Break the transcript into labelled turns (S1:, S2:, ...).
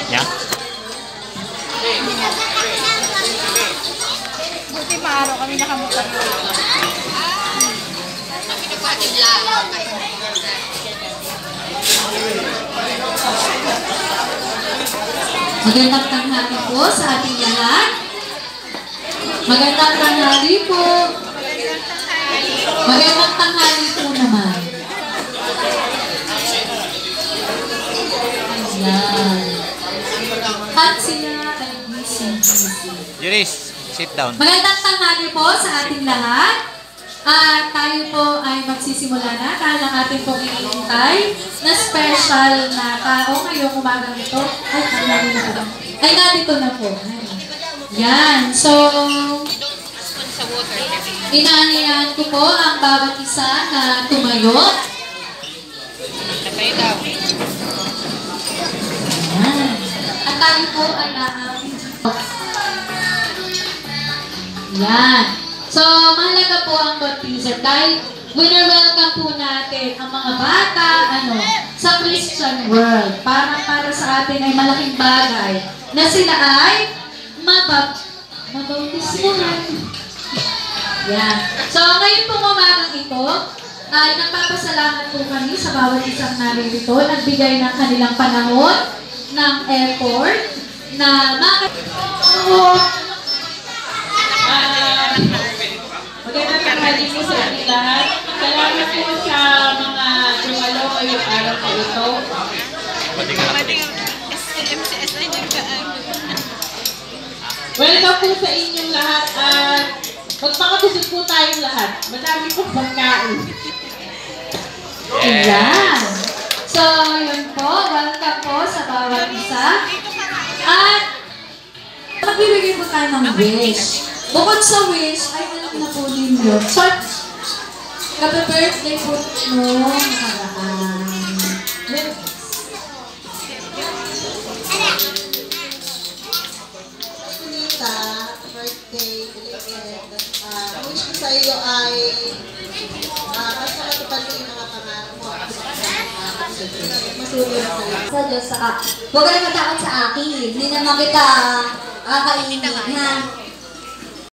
S1: Yeah?
S2: Buti maaraw kami nakamukha yun.
S3: Magandang tanghali po sa ating lahat. Magandang tanghali po. Magandang tanghali po naman. Ayan. At sila ay busy.
S1: Juris, sit down.
S3: Magandang tanghali po sa ating lahat. At tayo po ay magsisimula na dahil ang ating pong iintay na special na tao ngayong umagang ito. Ay, nandito na po. Yan. So, inaanihan ko po ang bawat isa na tumayo. Yan. At tayo po ay yan. So, mahalaga po ang baptism dahil winner-welcome po natin ang mga bata sa Christian world. Para sa atin ay malaking bagay na sila ay mabautismuhan. Yan. So, ngayon po umagang ito, ay nagpapasalamat po kami sa bawat isang naririto, nagbigay ng kanilang panahon, ng effort, na
S4: magandang tanghali po sa ating lahat. Salamat po sa mga dumalo ngayong araw po ito. Welcome po sa inyong lahat at magpakabusog po tayong lahat. Madami pong pagkain.
S3: Ayan. So, yun po. Welcome po sa bawat isa. At magbibigay po tayo ng wish. Bukod sa wish, ay alam na po ninyo. So, kape-birthday po no nakaraan.
S5: Sunita, birthday, belated. Wish ko sa iyo ay basta matupad mo yung mga pangarap mo. Masunod sa iyo.
S6: Sa Diyos, huwag ka na matakot sa akin. Hindi naman kita kakainin, ha?